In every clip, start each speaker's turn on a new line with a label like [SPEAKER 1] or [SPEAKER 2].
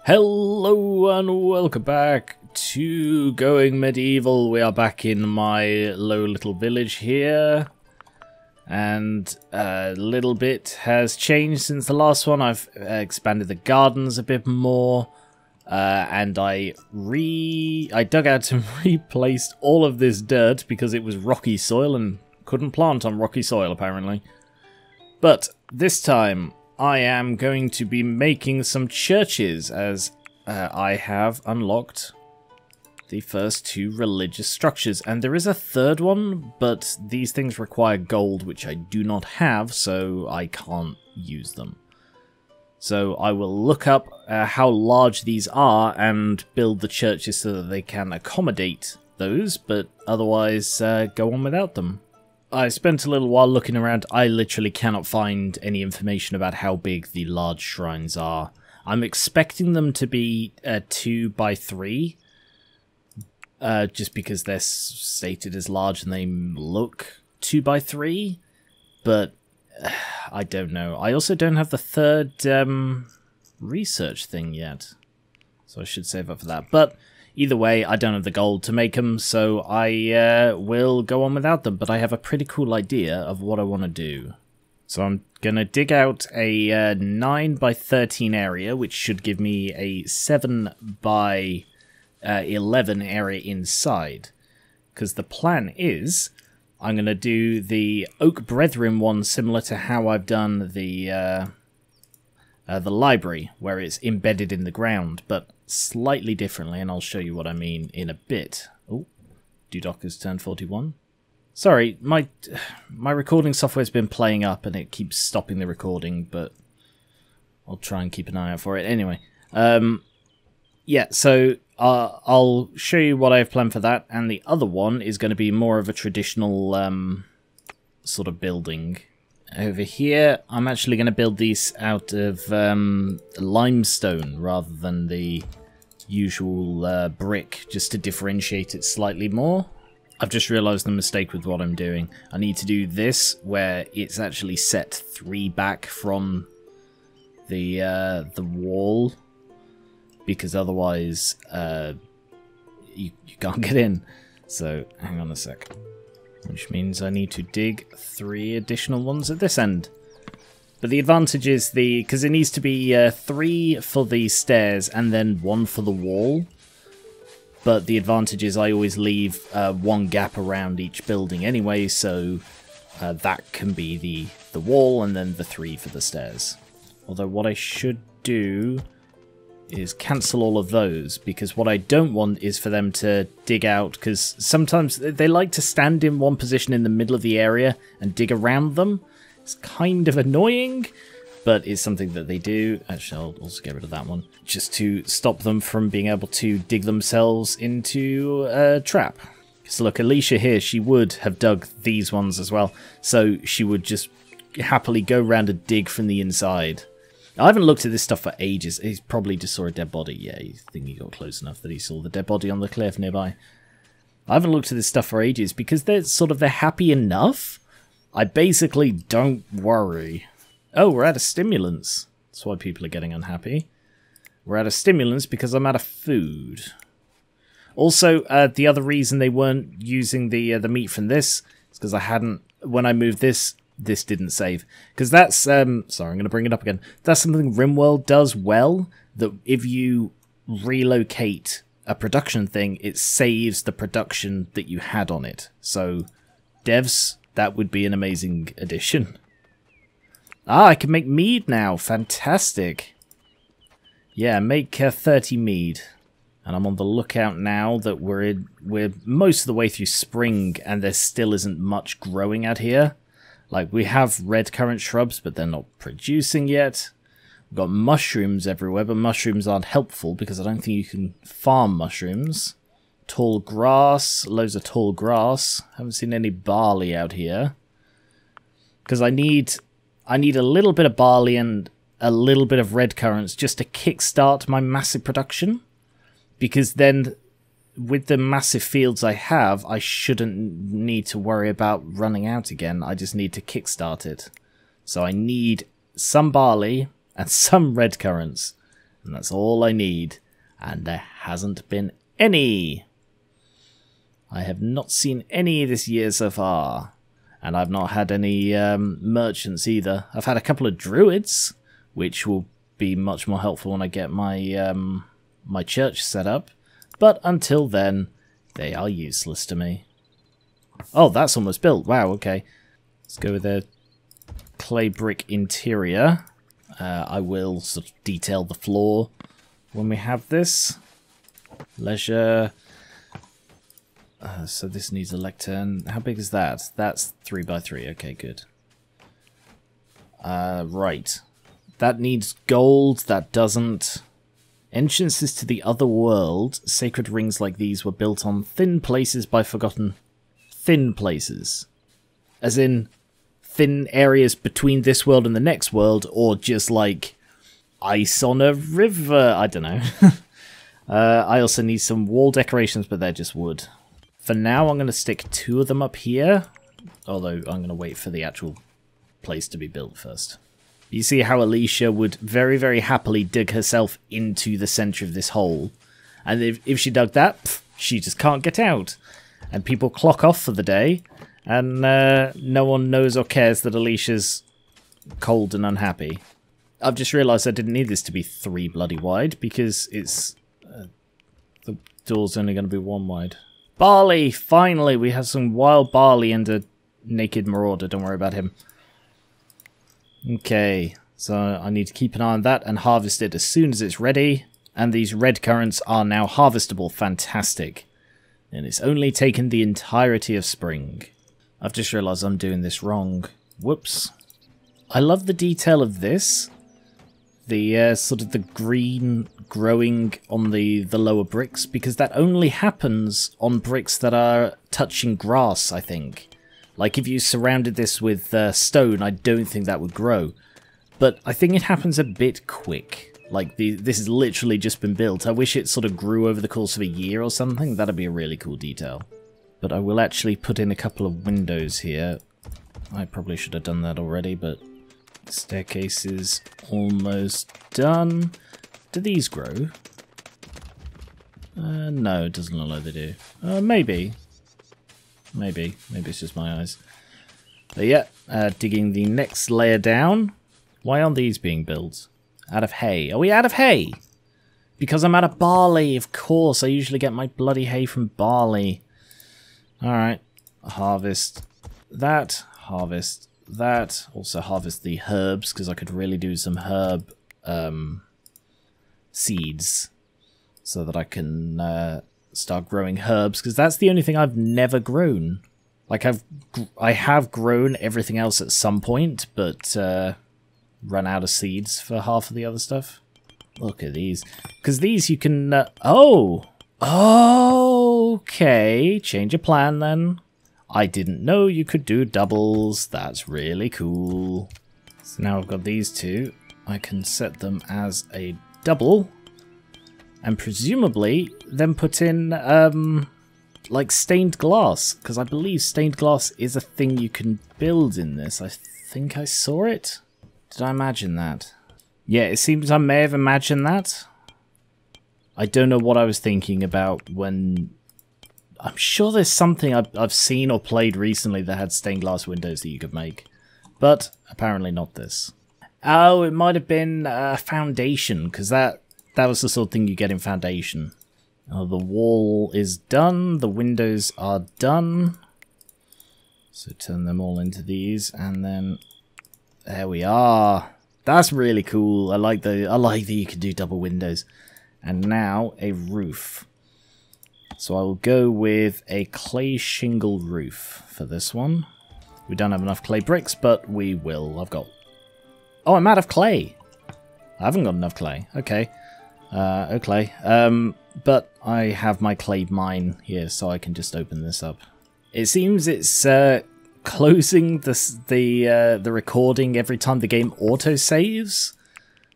[SPEAKER 1] Hello and welcome back to Going Medieval. We are back in my low little village here, and a little bit has changed since the last one. I've expanded the gardens a bit more, and I dug out and replaced all of this dirt because it was rocky soil and couldn't plant on rocky soil apparently. But this time I am going to be making some churches, as I have unlocked the first two religious structures. And there is a third one, but these things require gold, which I do not have, so I can't use them. So I will look up how large these are and build the churches so that they can accommodate those, but otherwise go on without them. I spent a little while looking around. I literally cannot find any information about how big the large shrines are. I'm expecting them to be 2 by 3, just because they're stated as large and they look 2 by 3, but I don't know. I also don't have the third research thing yet, so I should save up for that. But either way, I don't have the gold to make them, so I will go on without them. But I have a pretty cool idea of what I want to do. So I'm going to dig out a 9 by 13 area, which should give me a 7 by 11 area inside. Because the plan is, I'm going to do the Oak Brethren one similar to how I've done the library, where it's embedded in the ground, but slightly differently, and I'll show you what I mean in a bit. Oh, Dudok has turned 41. Sorry, my recording software's been playing up and it keeps stopping the recording, but I'll try and keep an eye out for it. Anyway, yeah, so I'll show you what I have planned for that, and the other one is going to be more of a traditional sort of building. Over here, I'm actually going to build these out of limestone rather than the usual brick, just to differentiate it slightly more. I've just realised the mistake with what I'm doing. I need to do this where it's actually set 3 back from the wall, because otherwise you can't get in. So hang on a sec. Which means I need to dig 3 additional ones at this end. But the advantage is because it needs to be 3 for the stairs and then 1 for the wall. But the advantage is I always leave 1 gap around each building anyway, so that can be the wall and then the 3 for the stairs. Although what I should do is cancel all of those, because what I don't want is for them to dig out, because sometimes they like to stand in one position in the middle of the area and dig around them. It's kind of annoying, but it's something that they do. Actually, I'll also get rid of that one, just to stop them from being able to dig themselves into a trap. So look, Alicia here, she would have dug these ones as well, so she would just happily go around and dig from the inside. I haven't looked at this stuff for ages. He probably just saw a dead body. Yeah, I think he got close enough that he saw the dead body on the cliff nearby. I haven't looked at this stuff for ages because they're happy enough. I basically don't worry. Oh, we're out of stimulants. That's why people are getting unhappy. We're out of stimulants because I'm out of food. Also, the other reason they weren't using the meat from this is because I hadn't, when I moved this didn't save. Because that's, sorry, I'm going to bring it up again. That's something Rimworld does well, that if you relocate a production thing, it saves the production that you had on it. So, devs, that would be an amazing addition. Ah, I can make mead now. Fantastic. Yeah, make 30 mead. And I'm on the lookout now that we're most of the way through spring and there still isn't much growing out here. Like, we have red currant shrubs, but they're not producing yet. We've got mushrooms everywhere, but mushrooms aren't helpful because I don't think you can farm mushrooms. Tall grass, loads of tall grass. Haven't seen any barley out here. Because I need a little bit of barley and a little bit of red currants just to kickstart my massive production. Because then, with the massive fields I have, I shouldn't need to worry about running out again. I just need to kickstart it. So I need some barley and some red currants. And that's all I need. And there hasn't been any. I have not seen any this year so far. And I've not had any merchants either. I've had a couple of druids, which will be much more helpful when I get my my church set up. But until then, they are useless to me. Oh, that's almost built. Wow, okay. Let's go with a clay brick interior. I will sort of detail the floor when we have this. Leisure. So this needs a lectern. How big is that? That's 3 by 3. Okay, good. Right. That needs gold. That doesn't. Entrances to the other world. Sacred rings like these were built on thin places by forgotten. Thin places. As in thin areas between this world and the next world, or just like ice on a river. I don't know. I also need some wall decorations, but they're just wood. For now, I'm going to stick 2 of them up here, although I'm going to wait for the actual place to be built first. You see how Alicia would very, very happily dig herself into the center of this hole, and if she dug that, pff, she just can't get out. And people clock off for the day, and no one knows or cares that Alicia's cold and unhappy. I've just realised I didn't need this to be 3 bloody wide, because it's the door's only going to be 1 wide. Barley! Finally! We have some wild barley and a naked marauder. Don't worry about him. Okay, so I need to keep an eye on that and harvest it as soon as it's ready. And these red currants are now harvestable. Fantastic. And it's only taken the entirety of spring. I've just realised I'm doing this wrong. Whoops. I love the detail of this. The sort of the green growing on the lower bricks, because that only happens on bricks that are touching grass, I think. Like if you surrounded this with stone, I don't think that would grow. But I think it happens a bit quick. Like this has literally just been built. I wish it sort of grew over the course of a year or something. That'd be a really cool detail. But I will actually put in a couple of windows here. I probably should have done that already, but staircase is almost done. Do these grow? No, it doesn't look like they do. Maybe. Maybe it's just my eyes. But yeah, digging the next layer down. Why aren't these being built? Out of hay. Are we out of hay? Because I'm out of barley, of course. I usually get my bloody hay from barley. Alright. Harvest that. Harvest that. Also harvest the herbs, because I could really do some herb seeds. So that I can start growing herbs, because that's the only thing I've never grown. Like I have grown everything else at some point, but run out of seeds for half of the other stuff. Look at these, because these you can. Okay, change of plan then. I didn't know you could do doubles. That's really cool. So now I've got these 2. I can set them as a double. And presumably, then put in, like, stained glass. Because I believe stained glass is a thing you can build in this. I think I saw it. Did I imagine that? Yeah, it seems I may have imagined that. I don't know what I was thinking about when... I'm sure there's something I've seen or played recently that had stained glass windows that you could make. But apparently not this. Oh, it might have been Foundation, because that was the sort of thing you get in Foundation. The wall is done. The windows are done. So turn them all into these, and then there we are. That's really cool. I like that you can do double windows. And now a roof. So I will go with a clay shingle roof for this one. We don't have enough clay bricks, but we will. Oh, I'm out of clay. I haven't got enough clay. Okay. Okay. But I have my clay mine here, so I can just open this up. It seems it's closing the recording every time the game auto-saves.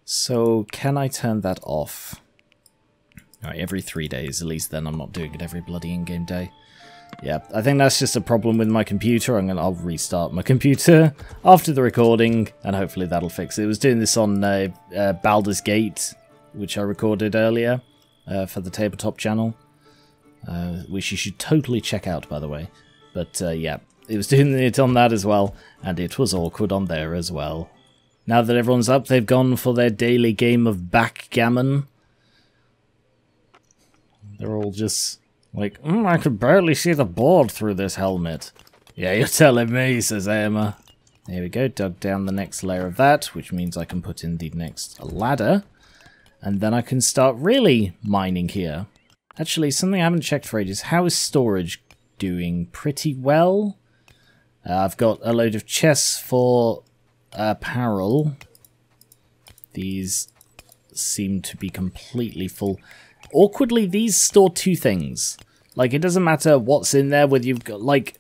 [SPEAKER 1] So can I turn that off? Alright, every 3 days, at least then I'm not doing it every bloody in-game day. Yeah, I think that's just a problem with my computer. I'll restart my computer after the recording, and hopefully that'll fix it. It was doing this on Baldur's Gate which I recorded earlier for the tabletop channel, which you should totally check out, by the way. But yeah, it was doing it on that as well, and it was awkward on there as well. Now that everyone's up, they've gone for their daily game of backgammon. They're all just like, I can barely see the board through this helmet. Yeah, you're telling me, says Emma. There we go, dug down the next layer of that, which means I can put in the next ladder. And then I can start really mining here. Actually, something I haven't checked for ages. How is storage doing? Pretty well. I've got a load of chests for apparel. These seem to be completely full. Awkwardly, these store two things. Like, it doesn't matter what's in there, whether you've got, like...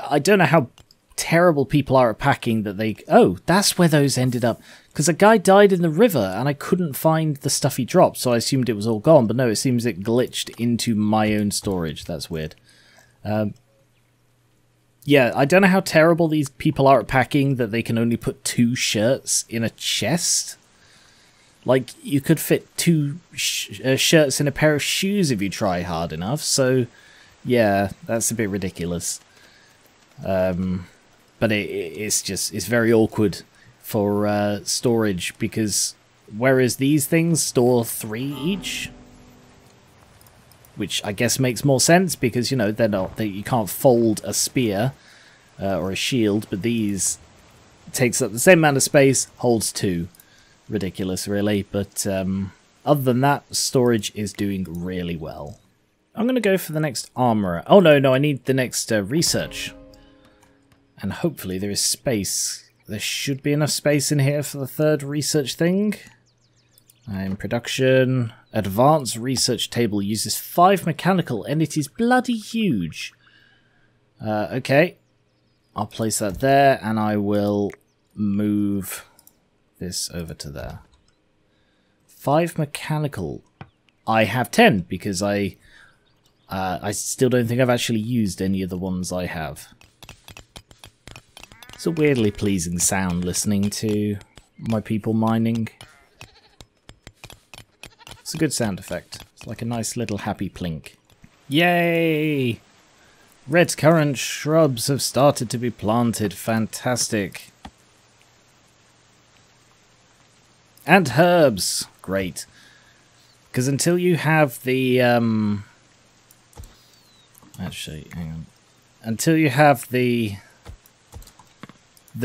[SPEAKER 1] I don't know how terrible people are at packing that they... Oh, that's where those ended up. Because a guy died in the river, and I couldn't find the stuff he dropped, so I assumed it was all gone. But no, it seems it glitched into my own storage. That's weird. Yeah, I don't know how terrible these people are at packing that they can only put 2 shirts in a chest. Like, you could fit 2 shirts in a pair of shoes if you try hard enough. So, yeah, that's a bit ridiculous. But it's very awkward for storage, because whereas these things store 3 each, which I guess makes more sense because, you know, you can't fold a spear or a shield, but these takes up the same amount of space, holds 2. Ridiculous, really, but other than that, storage is doing really well. I'm going to go for the next armorer. Oh, no, I need the next research. And hopefully there is space. There should be enough space in here for the 3rd research thing. In production, advanced research table uses 5 mechanical, and it is bloody huge. Okay, I'll place that there, and I will move this over to there. 5 mechanical. I have 10 because I still don't think I've actually used any of the ones I have. It's a weirdly pleasing sound listening to my people mining. It's a good sound effect. It's like a nice little happy plink. Yay! Red currant shrubs have started to be planted. Fantastic. And herbs. Great. Because until you have the... Actually, hang on. Until you have the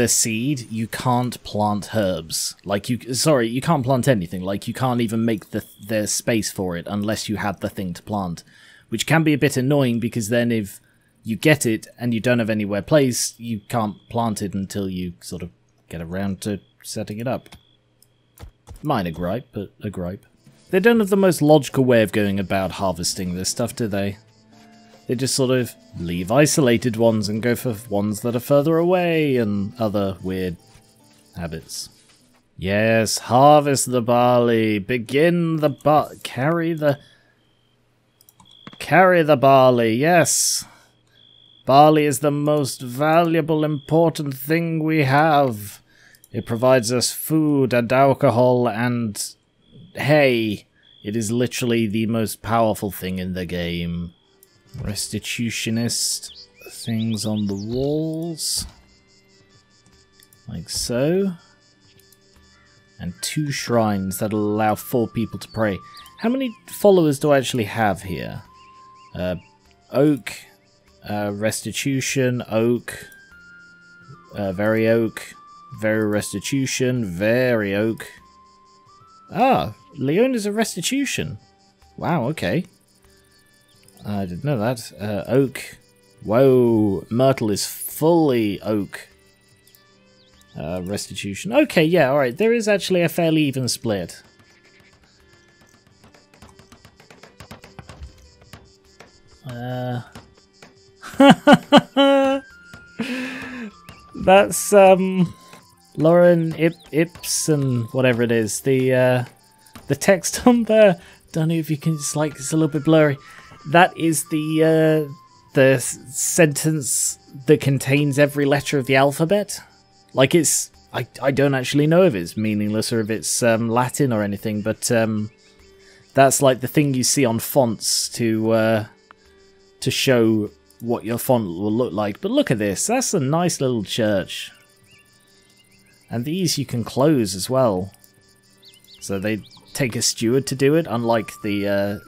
[SPEAKER 1] seed, you can't plant herbs. Like, you can't plant anything. Like, you can't even make the space for it unless you have the thing to plant. Which can be a bit annoying, because then if you get it and you don't have anywhere placed, you can't plant it until you sort of get around to setting it up. Minor gripe, but a gripe. They don't have the most logical way of going about harvesting this stuff, do they? They just sort of leave isolated ones and go for ones that are further away and other weird habits. Yes, harvest the barley. Begin the carry the barley. Yes. Barley is the most valuable, important thing we have. It provides us food and alcohol and hay. It is literally the most powerful thing in the game. Restitutionist things on the walls. Like so. And 2 shrines that'll allow 4 people to pray. How many followers do I actually have here? Oak, Restitution, Oak, Very Oak, Very Restitution, Very Oak. Ah, Leona's a Restitution. Wow, okay. I didn't know that. Oak. Whoa, Myrtle is fully Oak. Restitution. Okay, yeah, alright. There is actually a fairly even split. That's, Lauren Ibsen, whatever it is. The text on there, don't know if you can, it's a little bit blurry. That is the sentence that contains every letter of the alphabet. Like, it's, I don't actually know if it's meaningless or if it's Latin or anything, but that's like the thing you see on fonts to show what your font will look like. But look at this, that's a nice little church. And these you can close as well. So they take a steward to do it, unlike the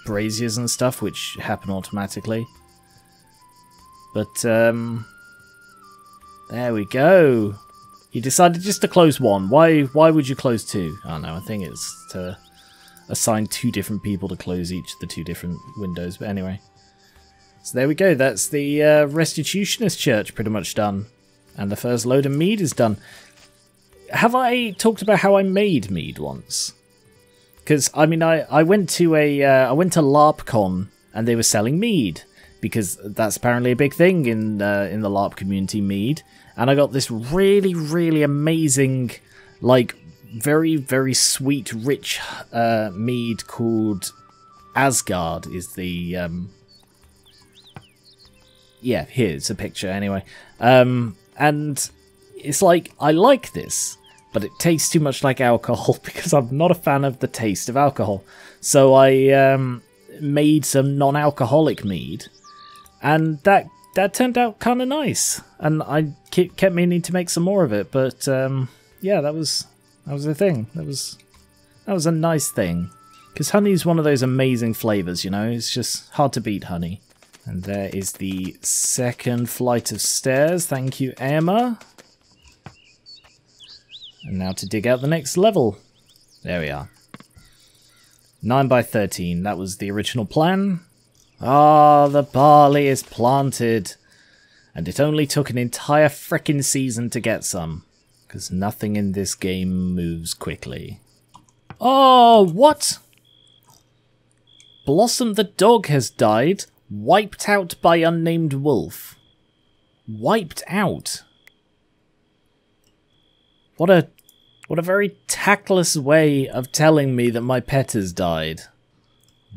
[SPEAKER 1] braziers and stuff, which happen automatically. But there we go. You decided just to close one. Why would you close two? I don't know, I think it's to assign 2 different people to close each of the 2 different windows. But anyway. So there we go. That's the Restitutionist church pretty much done. And the first load of mead is done. Have I talked about how I made mead once? Because, I mean, I went to LARPCon and they were selling mead. Because that's apparently a big thing in the LARP community, mead. And I got this really, really amazing, like, very, very sweet, rich mead called Asgard is the... yeah, here's a picture anyway. And it's like, I like this, but it tastes too much like alcohol because I'm not a fan of the taste of alcohol. So I made some non-alcoholic mead, and that turned out kind of nice. And I kept meaning to make some more of it, but yeah, that was a thing. That was a nice thing. Because honey is one of those amazing flavours, you know? It's just hard to beat honey. And there is the second flight of stairs. Thank you, Emma. And now to dig out the next level. There we are. 9 by 13. That was the original plan. Ah, the barley is planted. And it only took an entire frickin' season to get some. Because nothing in this game moves quickly. Oh, what? Blossom the dog has died. Wiped out by unnamed wolf. Wiped out. What a very tactless way of telling me that my pet has died.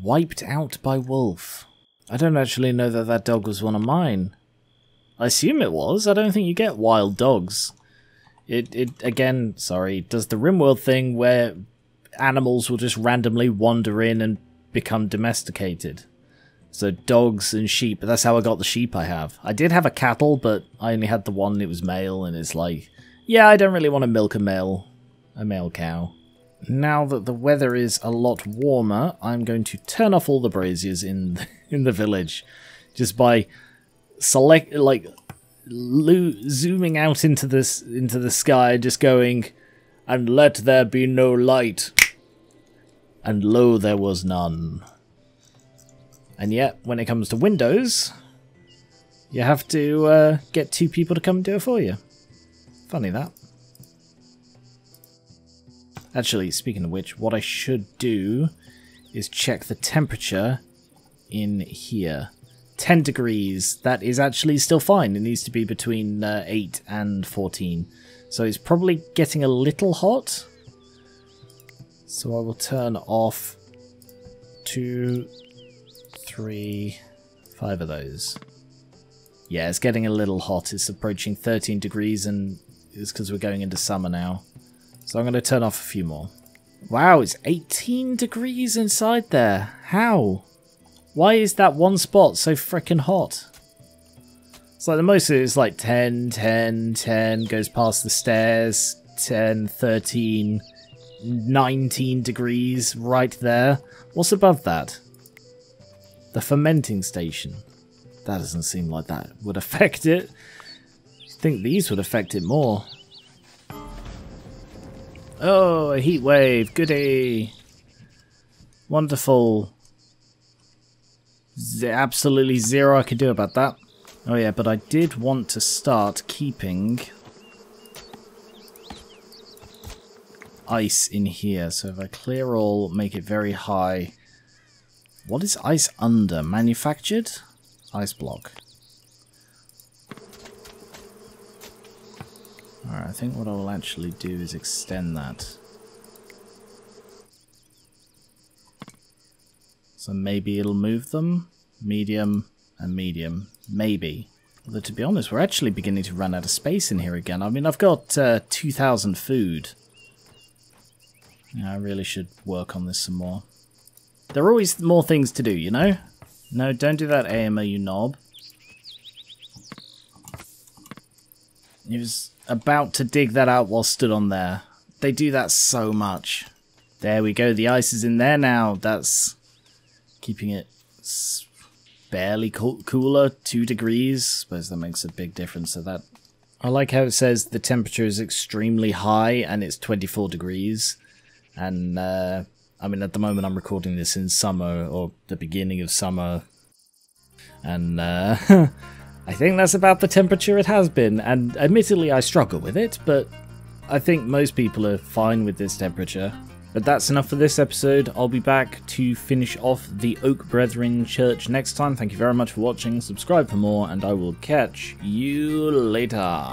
[SPEAKER 1] Wiped out by wolf. I don't actually know that that dog was one of mine. I assume it was. I don't think you get wild dogs. It again, sorry, does the Rimworld thing where animals will just randomly wander in and become domesticated. So dogs and sheep, that's how I got the sheep I have. I did have a cattle, but I only had the one, it was male, and it's like, yeah, I don't really want to milk a male cow. Now that the weather is a lot warmer, I'm going to turn off all the braziers in the village. Just by zooming out into the sky, just going, and let there be no light. And lo, there was none. And yet, when it comes to windows, you have to get 2 people to come and do it for you. Funny that. Actually, speaking of which, what I should do is check the temperature in here. 10 degrees. That is actually still fine. It needs to be between 8 and 14. So it's probably getting a little hot. So I will turn off 2, 3, 5 of those. Yeah, it's getting a little hot. It's approaching 13 degrees, and it's because we're going into summer now. So I'm going to turn off a few more. Wow, it's 18 degrees inside there. How? Why is that one spot so frickin' hot? It's like the most of it is like 10, 10, 10, goes past the stairs, 10, 13, 19 degrees right there. What's above that? The fermenting station. That doesn't seem like that would affect it. I think these would affect it more. Oh, a heat wave. Goody. Wonderful. Absolutely zero I could do about that. Oh yeah, but I did want to start keeping ice in here. So if I clear all, make it very high. What is ice under? Manufactured? Ice block. Alright, I think what I will actually do is extend that. So maybe it'll move them. Medium and medium. Maybe. Although, to be honest, we're actually beginning to run out of space in here again. I mean, I've got 2,000 food. Yeah, I really should work on this some more. There are always more things to do, you know? No, don't do that, AMA, you knob. He was about to dig that out while stood on there. They do that so much. There we go, the ice is in there now. That's keeping it barely cooler, 2 degrees. I suppose that makes a big difference to that. I like how it says the temperature is extremely high and it's 24 degrees. And, I mean, at the moment I'm recording this in summer, or the beginning of summer. And, I think that's about the temperature it has been. And admittedly, I struggle with it, but I think most people are fine with this temperature. But that's enough for this episode. I'll be back to finish off the Oak Brethren Church next time. Thank you very much for watching. Subscribe for more, and I will catch you later.